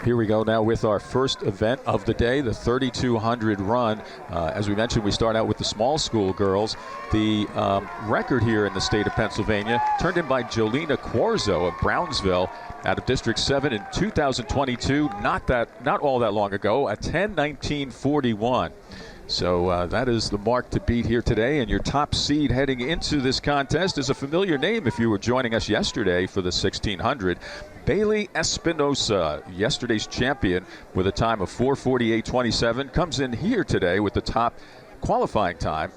Here we go now with our first event of the day, the 3,200 run. As we mentioned, we start out with the small school girls. The record here in the state of Pennsylvania turned in by Jolena Quarzo of Brownsville out of District 7 in 2022, not all that long ago, a 10:19:41. So that is the mark to beat here today, and your top seed heading into this contest is a familiar name if you were joining us yesterday for the 1,600. Baylee Espinosa, yesterday's champion with a time of 4:48:27, comes in here today with the top qualifying time,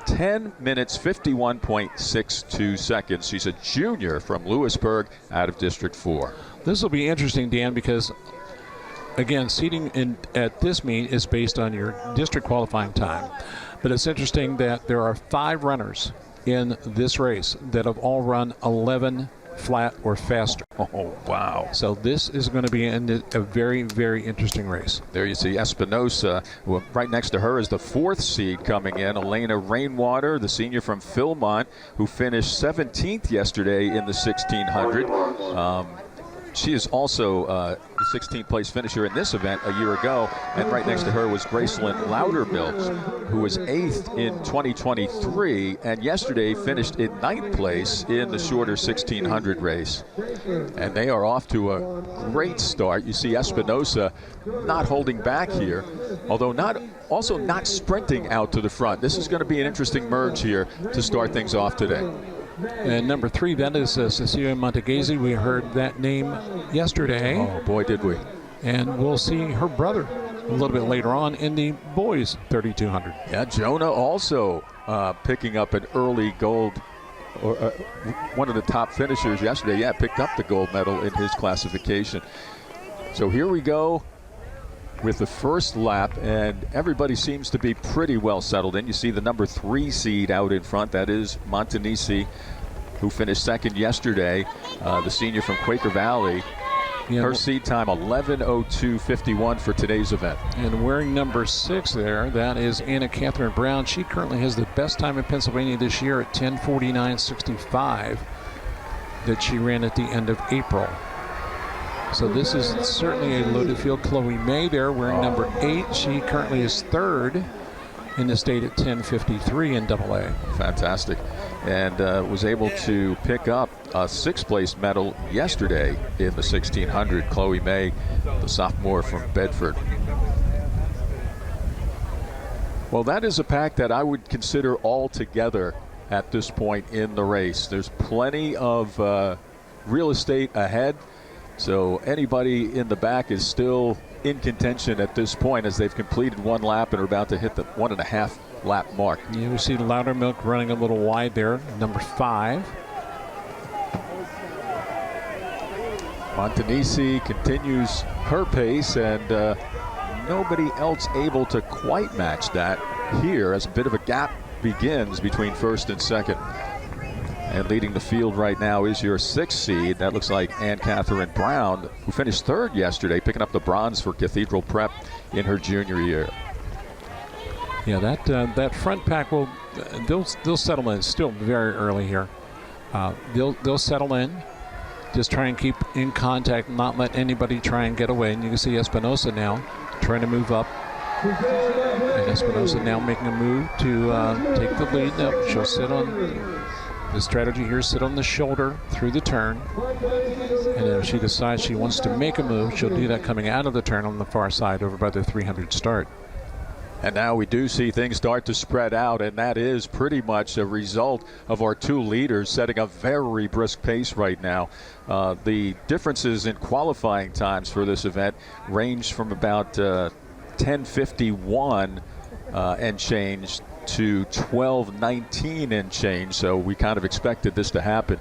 10 minutes 51.62 seconds. She's a junior from Lewisburg out of District 4. This will be interesting, Dan, because again, seeding at this meet is based on your district qualifying time. But it's interesting that there are 5 runners in this race that have all run 11 flat or faster. Oh, wow. So this is going to be a very, very interesting race. There you see Espinosa. Well, right next to her is the 4th seed coming in, Elena Rainwater, the senior from Philmont, who finished 17th yesterday in the 1,600. She is also the 16th place finisher in this event a year ago. And right next to her was Gracelyn Loudermilk, who was 8th in 2023 and yesterday finished in 9th place in the shorter 1,600 race. And they are off to a great start. You see Espinosa not holding back here, although not sprinting out to the front. This is going to be an interesting merge here to start things off today. And number 3, that is Cecilia Montegazzi. We heard that name yesterday. Oh, boy, did we. And we'll see her brother a little bit later on in the boys 3,200. Yeah, Jonah also picking up an early gold, or one of the top finishers yesterday. Yeah, picked up the gold medal in his classification. So here we go with the first lap, and everybody seems to be pretty well settled in. You see the number 3 seed out in front. That is Montanisi, who finished 2nd yesterday, the senior from Quaker Valley. Yeah, her seed time 11:02:51 for today's event. And wearing number 6 there, that is Anna Catherine Brown. She currently has the best time in Pennsylvania this year at 10:49:65 that she ran at the end of April. So this is certainly a loaded field. Chloe May there wearing number 8. She currently is 3rd in the state at 10:53 in AA. Fantastic. And was able to pick up a 6th place medal yesterday in the 1,600. Chloe May, the sophomore from Bedford. Well, that is a pack that I would consider all together at this point in the race. There's plenty of real estate ahead. So anybody in the back is still in contention at this point as they've completed 1 lap and are about to hit the 1.5 lap mark. Yeah, we see Loudermilk running a little wide there, number 5. Montanisi continues her pace, and nobody else able to quite match that here as a bit of a gap begins between 1st and 2nd. And leading the field right now is your 6th seed. That looks like Ann Catherine Brown, who finished 3rd yesterday, picking up the bronze for Cathedral Prep in her junior year. Yeah, that front pack they'll settle in. It's still very early here. They'll settle in. Just try and keep in contact, not let anybody try and get away. And you can see Espinosa now trying to move up. And Espinosa now making a move to take the lead. Now she'll sit on. The strategy here is sit on the shoulder through the turn, and if she decides she wants to make a move, she'll do that coming out of the turn on the far side over by the 300 start. And now we do see things start to spread out, and that is pretty much a result of our 2 leaders setting a very brisk pace right now. The differences in qualifying times for this event range from about 10:51 and change to 12:19 and change, so we kind of expected this to happen.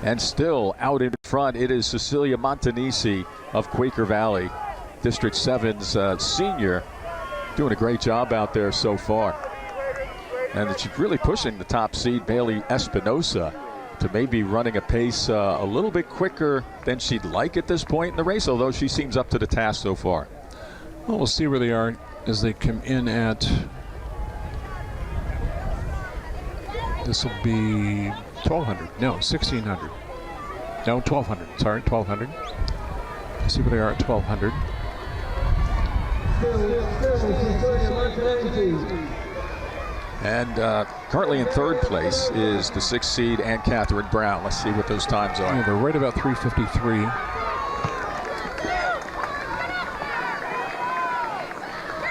And still out in front, it is Cecilia Montanisi of Quaker Valley, District 7's senior, doing a great job out there so far. And she's really pushing the top seed, Baylee Espinosa, to maybe running a pace a little bit quicker than she'd like at this point in the race, although she seems up to the task so far. Well, we'll see where they are as they come in at, this will be 1,200, no, 1,600, no, 1,200, sorry, 1,200. See where they are at 1200. And currently in third place is the 6th seed Ann Catherine Brown. Let's see what those times are. Yeah, they're right about 3:53.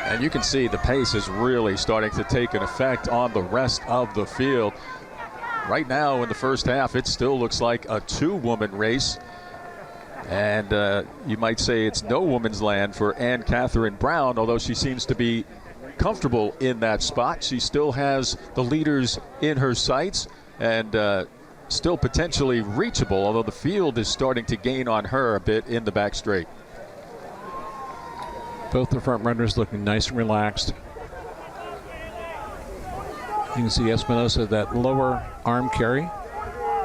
And you can see the pace is really starting to take an effect on the rest of the field. Right now in the first half, it still looks like a two-woman race. And you might say it's no woman's land for Ann Catherine Brown, although she seems to be comfortable in that spot. She still has the leaders in her sights and still potentially reachable, although the field is starting to gain on her a bit in the back straight. Both the front runners looking nice and relaxed. You can see Espinosa, that lower arm carry,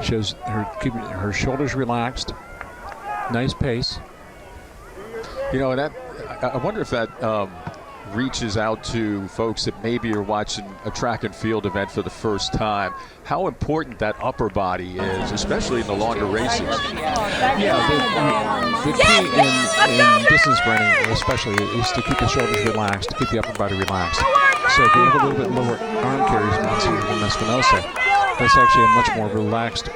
shows her keeping her shoulders relaxed. Nice pace. You know, that I wonder if that reaches out to folks that maybe are watching a track and field event for the first time, how important that upper body is, especially in the longer races. Yeah, the key in distance running especially is to keep the shoulders relaxed, to keep the upper body relaxed. So if you have a little bit lower arm carries than Espinosa, that's actually a much more relaxed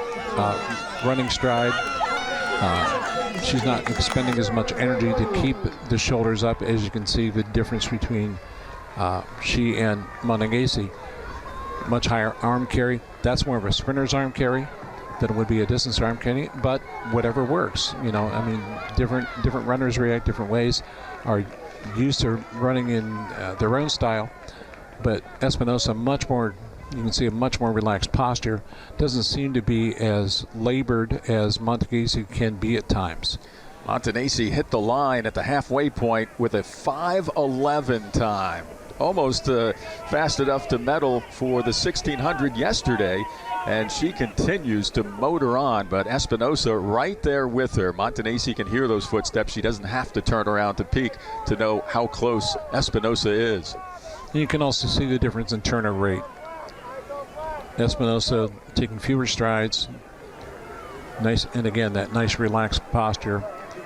running stride. She's not expending as much energy to keep the shoulders up. As you can see, the difference between she and Montagasi. Much higher arm carry. That's more of a sprinter's arm carry than it would be a distance arm carry, but whatever works. You know, I mean, different runners react different ways, are used to running in their own style, but Espinosa much more. You can see a much more relaxed posture. Doesn't seem to be as labored as Montagasi can be at times. Montagasi hit the line at the halfway point with a 5:11 time. Almost fast enough to medal for the 1600 yesterday. And she continues to motor on, but Espinosa right there with her. Montagasi can hear those footsteps. She doesn't have to turn around to peek to know how close Espinosa is. You can also see the difference in turnover rate. Espinosa taking fewer strides. Nice, and again, that nice relaxed posture.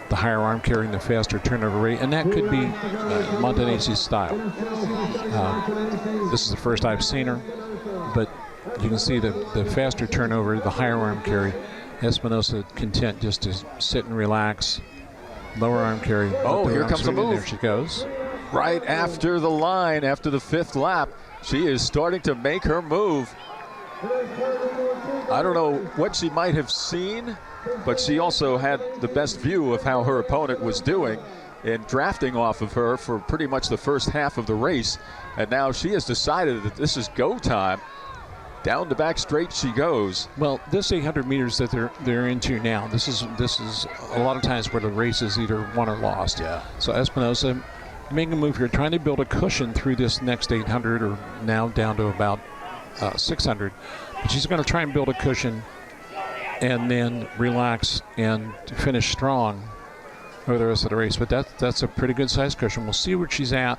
The higher arm carrying the faster turnover rate, and that could be Montagasi's style. This is the first I've seen her, but you can see the faster turnover, the higher arm carry. Espinosa content just to sit and relax. Lower arm carry. Oh, here comes the move. There she goes. Right after the line, after the 5th lap, she is starting to make her move. I don't know what she might have seen, but she also had the best view of how her opponent was doing in drafting off of her for pretty much the first half of the race. And now she has decided that this is go time. Down the back straight she goes. Well, this 800 meters that they're into now, this is a lot of times where the race is either won or lost. Yeah. So Espinosa making a move here, trying to build a cushion through this next 800, or now down to about 600. But she's going to try and build a cushion and then relax and finish strong over the rest of the race. But that's a pretty good size cushion. We'll see where she's at,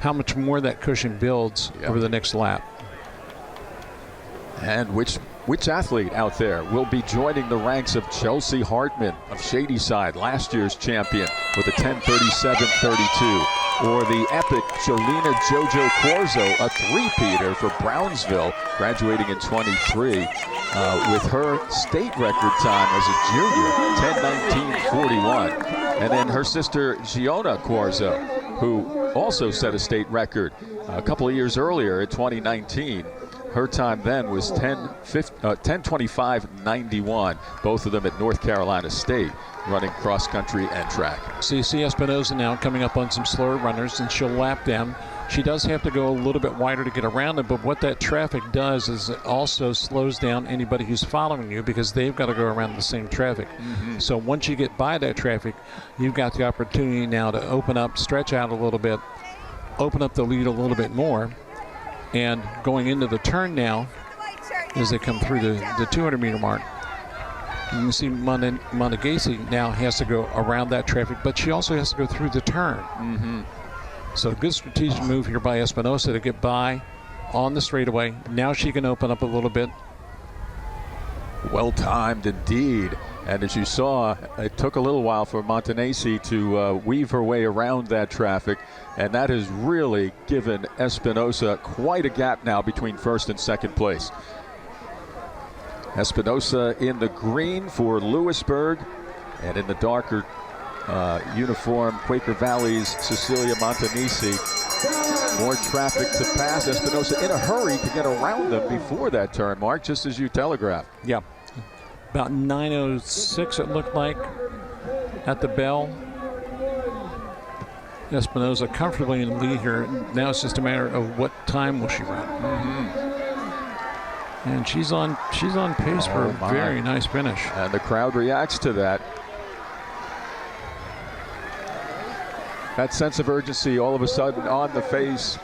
how much more that cushion builds over the next lap. And which athlete out there will be joining the ranks of Chelsea Hartman of Shadyside, last year's champion, with a 10:37.32, or the epic Jolina Jojo Corzo, a three-peater for Brownsville, graduating in 23, with her state record time as a junior, 10:19.41. And then her sister Giona Corzo, who also set a state record a couple of years earlier in 2019. Her time then was 10:25.91. Both of them at North Carolina State, running cross country and track. So you see Espinosa now coming up on some slower runners, and she'll lap them. She does have to go a little bit wider to get around them, but what that traffic does is it also slows down anybody who's following you, because they've got to go around the same traffic. Mm-hmm. So once you get by that traffic, you've got the opportunity now to open up, stretch out a little bit, open up the lead a little bit more. And going into the turn now, as they come through the 200-meter mark, you can see Montagasi now has to go around that traffic, but she also has to go through the turn. Mm-hmm. So a good strategic move here by Espinosa to get by on the straightaway. Now she can open up a little bit. Well timed indeed. And as you saw, it took a little while for Montanesi to weave her way around that traffic, and that has really given Espinosa quite a gap now between first and second place. Espinosa in the green for Lewisburg, and in the darker uniform, Quaker Valley's Cecilia Montanesi. More traffic to pass. Espinosa in a hurry to get around them before that turn, Mark, just as you telegraphed. Yeah. About 9:06 it looked like at the bell. Espinosa comfortably in the lead here. Now it's just a matter of what time will she run. And she's on pace for a very nice finish. And the crowd reacts to that. That sense of urgency all of a sudden on the face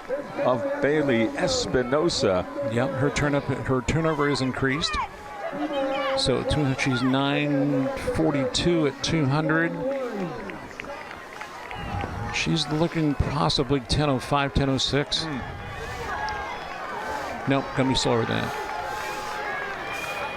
of Baylee Espinosa. Yep, her turnover is increased. So she's 9:42 at 200. She's looking possibly 10:05, 10:06. Nope, gonna be slower than that.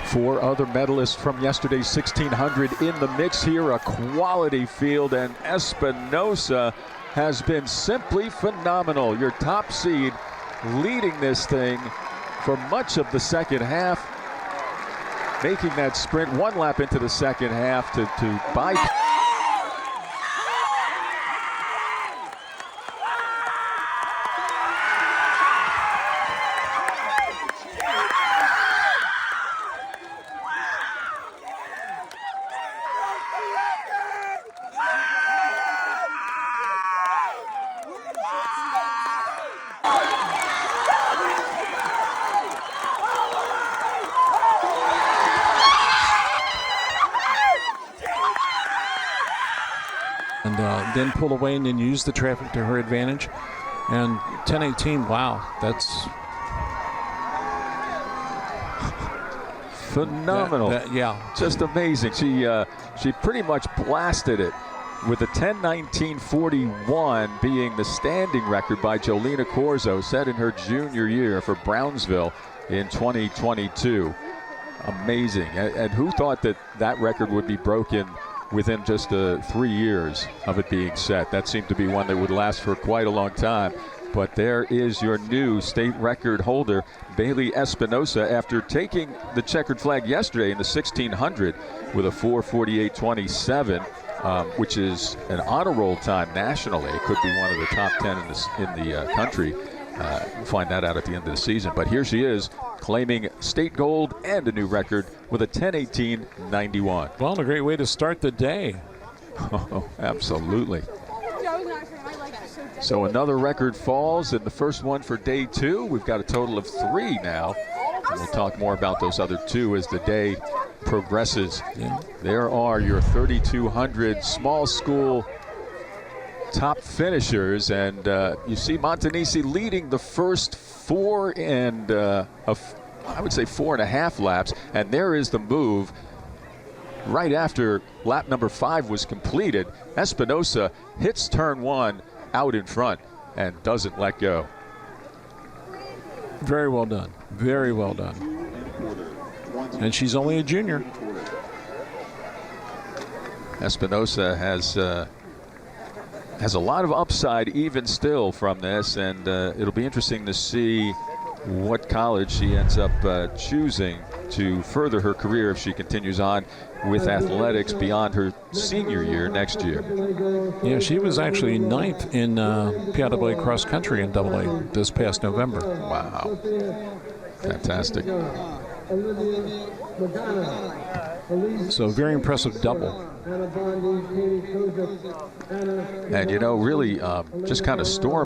4 other medalists from yesterday's 1600 in the mix here, a quality field, and Espinosa has been simply phenomenal. Your top seed leading this thing for much of the second half, making that sprint 1 lap into the second half to bypass. And then pull away and then use the traffic to her advantage. And 10:18, wow, that's phenomenal. Yeah, just amazing. She pretty much blasted it, with a 10:19.41 being the standing record by Jolina Corzo, set in her junior year for Brownsville in 2022. Amazing. And who thought that record would be broken within just 3 years of it being set? That seemed to be one that would last for quite a long time. But there is your new state record holder, Baylee Espinosa, after taking the checkered flag yesterday in the 1600 with a 4:48.27, which is an honor roll time nationally. It could be one of the top 10 in the country. We'll find that out at the end of the season. But here she is, claiming state gold and a new record with a 10:18.91. Well, and a great way to start the day. Oh, absolutely. So another record falls, and the first one for day 2. We've got a total of 3 now. And we'll talk more about those other 2 as the day progresses. Yeah. There are your 3,200 small school top finishers, and you see Montanesi leading the first 4 and I would say 4.5 laps, and there is the move. Right after lap number 5 was completed, Espinosa hits turn 1 out in front and doesn't let go. Very well done. Very well done. And she's only a junior. Espinosa has a lot of upside even still from this, and it'll be interesting to see what college she ends up choosing to further her career if she continues on with athletics beyond her senior year next year. Yeah, she was actually 9th in PIAA cross country in AA this past November. Wow. Fantastic. So very impressive double. And you know, really just kind of storm